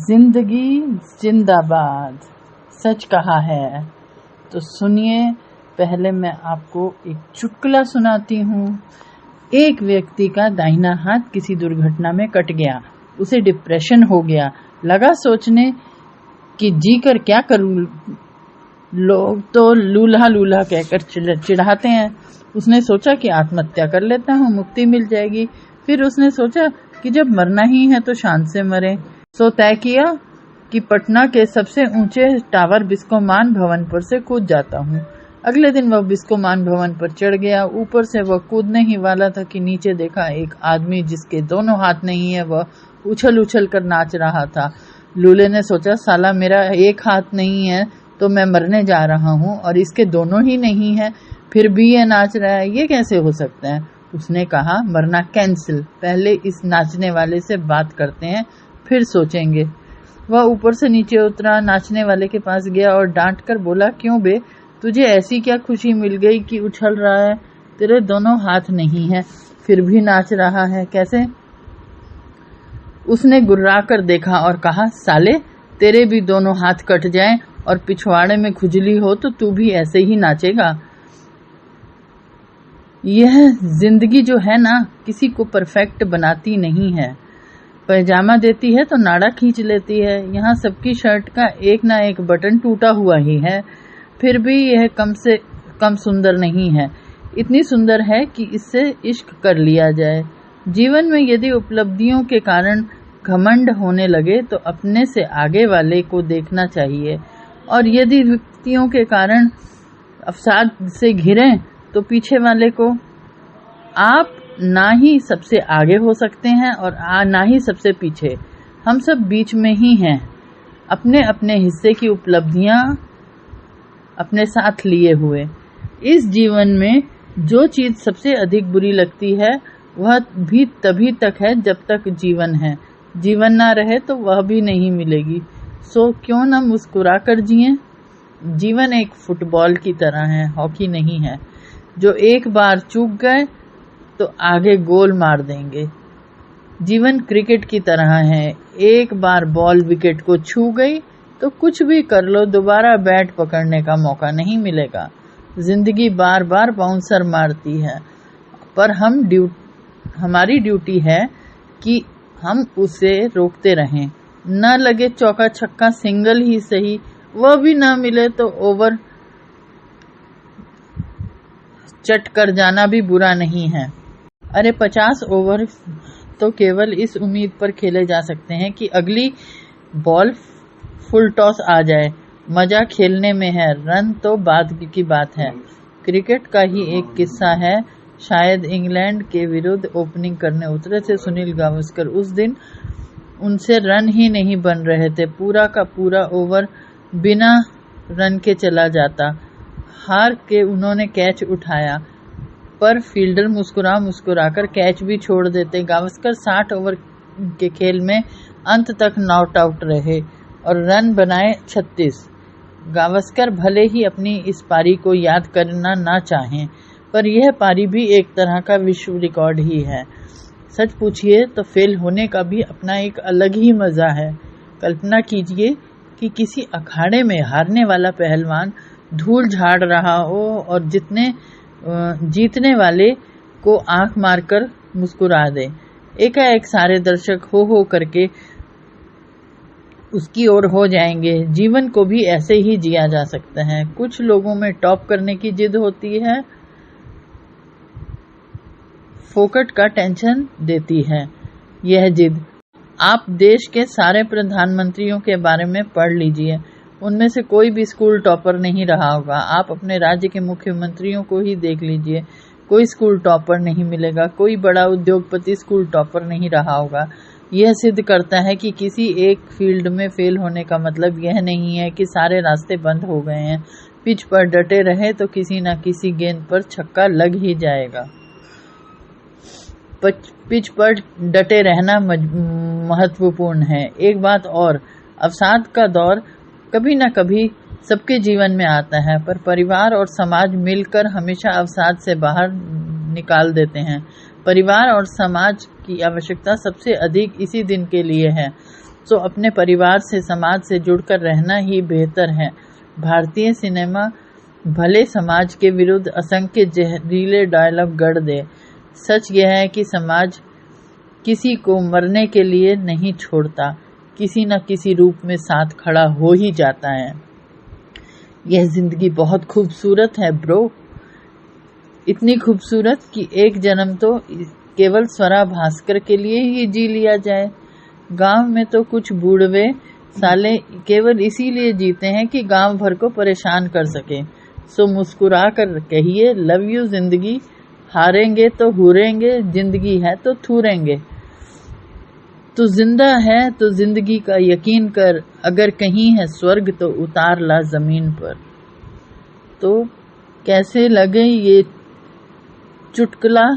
जिंदगी जिंदाबाद सच कहा है। तो सुनिए, पहले मैं आपको एक चुटकुला सुनाती हूँ। एक व्यक्ति का दाहिना हाथ किसी दुर्घटना में कट गया। उसे डिप्रेशन हो गया। लगा सोचने कि जी कर क्या करूँ, लोग तो लूल्हा लूल्हा कहकर चिढ़ाते हैं। उसने सोचा कि आत्महत्या कर लेता हूँ, मुक्ति मिल जाएगी। फिर उसने सोचा कि जब मरना ही है तो शांत से मरे। सो तय किया कि पटना के सबसे ऊंचे टावर बिस्कोमान भवन पर से कूद जाता हूँ। अगले दिन वह बिस्कोमान भवन पर चढ़ गया। ऊपर से वह कूदने ही वाला था कि नीचे देखा एक आदमी जिसके दोनों हाथ नहीं है, वह उछल उछल कर नाच रहा था। लूले ने सोचा, साला मेरा एक हाथ नहीं है तो मैं मरने जा रहा हूँ और इसके दोनों ही नहीं है, फिर भी ये नाच रहा है, ये कैसे हो सकता है। उसने कहा, मरना कैंसिल, पहले इस नाचने वाले से बात करते हैं फिर सोचेंगे। वह ऊपर से नीचे उतरा, नाचने वाले के पास गया और डांट कर बोला, क्यों बे, तुझे ऐसी क्या खुशी मिल गई कि उछल रहा है? तेरे दोनों हाथ नहीं है फिर भी नाच रहा है, कैसे? उसने गुर्रा कर देखा और कहा, साले तेरे भी दोनों हाथ कट जाएं और पिछवाड़े में खुजली हो तो तू भी ऐसे ही नाचेगा। यह जिंदगी जो है ना, किसी को परफेक्ट बनाती नहीं है। पैजामा देती है तो नाड़ा खींच लेती है। यहाँ सबकी शर्ट का एक ना एक बटन टूटा हुआ ही है, फिर भी यह कम से कम सुंदर नहीं है। इतनी सुंदर है कि इससे इश्क कर लिया जाए। जीवन में यदि उपलब्धियों के कारण घमंड होने लगे तो अपने से आगे वाले को देखना चाहिए, और यदि विपत्तियों के कारण अवसाद से घिरें तो पीछे वाले को। आप ना ही सबसे आगे हो सकते हैं और ना ही सबसे पीछे, हम सब बीच में ही हैं, अपने अपने हिस्से की उपलब्धियां अपने साथ लिए हुए। इस जीवन में जो चीज सबसे अधिक बुरी लगती है वह भी तभी तक है जब तक जीवन है। जीवन ना रहे तो वह भी नहीं मिलेगी। सो क्यों ना मुस्कुरा कर जिए। जीवन एक फुटबॉल की तरह है, हॉकी नहीं है। जो एक बार चूक गए तो आगे गोल मार देंगे। जीवन क्रिकेट की तरह है, एक बार बॉल विकेट को छू गई तो कुछ भी कर लो, दोबारा बैट पकड़ने का मौका नहीं मिलेगा। जिंदगी बार बार बाउंसर मारती है, पर हमारी ड्यूटी है कि हम उसे रोकते रहें। न लगे चौका छक्का, सिंगल ही सही, वह भी ना मिले तो ओवर चट कर जाना भी बुरा नहीं है। अरे 50 ओवर तो केवल इस उम्मीद पर खेले जा सकते हैं कि अगली बॉल फुल टॉस आ जाए। मजा खेलने में है, रन तो बाद की बात है। क्रिकेट का ही एक किस्सा है। शायद इंग्लैंड के विरुद्ध ओपनिंग करने उतरे थे सुनील गावस्कर। उस दिन उनसे रन ही नहीं बन रहे थे। पूरा का पूरा ओवर बिना रन के चला जाता। हार के उन्होंने कैच उठाया, पर फील्डर मुस्कुरा कर कैच भी छोड़ देते। गावस्कर 60 ओवर के खेल में अंत तक नॉट आउट रहे और रन बनाए 36। गावस्कर भले ही अपनी इस पारी को याद करना ना चाहें, पर यह पारी भी एक तरह का विश्व रिकॉर्ड ही है। सच पूछिए तो फेल होने का भी अपना एक अलग ही मजा है। कल्पना कीजिए कि किसी अखाड़े में हारने वाला पहलवान धूल झाड़ रहा हो और जीतने वाले को आंख मारकर मुस्कुरा दे। एकाएक सारे दर्शक हो करके उसकी ओर हो जाएंगे। जीवन को भी ऐसे ही जिया जा सकता है। कुछ लोगों में टॉप करने की जिद होती है, फोकट का टेंशन देती है यह जिद। आप देश के सारे प्रधानमंत्रियों के बारे में पढ़ लीजिए, उनमें से कोई भी स्कूल टॉपर नहीं रहा होगा। आप अपने राज्य के मुख्यमंत्रियों को ही देख लीजिए, कोई स्कूल टॉपर नहीं मिलेगा। कोई बड़ा उद्योगपति स्कूल टॉपर नहीं रहा होगा। यह सिद्ध करता है कि किसी एक फील्ड में फेल होने का मतलब यह नहीं है कि सारे रास्ते बंद हो गए हैं। पिच पर डटे रहे तो किसी न किसी गेंद पर छक्का लग ही जाएगा। पिच पर डटे रहना महत्वपूर्ण है। एक बात और, अवसाद का दौर कभी न कभी सबके जीवन में आता है, पर परिवार और समाज मिलकर हमेशा अवसाद से बाहर निकाल देते हैं। परिवार और समाज की आवश्यकता सबसे अधिक इसी दिन के लिए है। तो अपने परिवार से, समाज से जुड़कर रहना ही बेहतर है। भारतीय सिनेमा भले समाज के विरुद्ध असंख्य जहरीले डायलॉग गढ़ दे, सच यह है कि समाज किसी को मरने के लिए नहीं छोड़ता, किसी न किसी रूप में साथ खड़ा हो ही जाता है। यह जिंदगी बहुत खूबसूरत है ब्रो, इतनी खूबसूरत कि एक जन्म तो केवल स्वरा भास्कर के लिए ही जी लिया जाए। गांव में तो कुछ बूढ़वे साले केवल इसीलिए जीते हैं कि गांव भर को परेशान कर सके। सो मुस्कुरा कर कहिए लव यू जिंदगी, हारेंगे तो हुरेंगे, जिंदगी है तो थूरेंगे। तू जिंदा है तो जिंदगी का यकीन कर, अगर कहीं है स्वर्ग तो उतार ला जमीन पर। तो कैसे लगे ये चुटकुला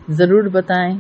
जरूर बताएं।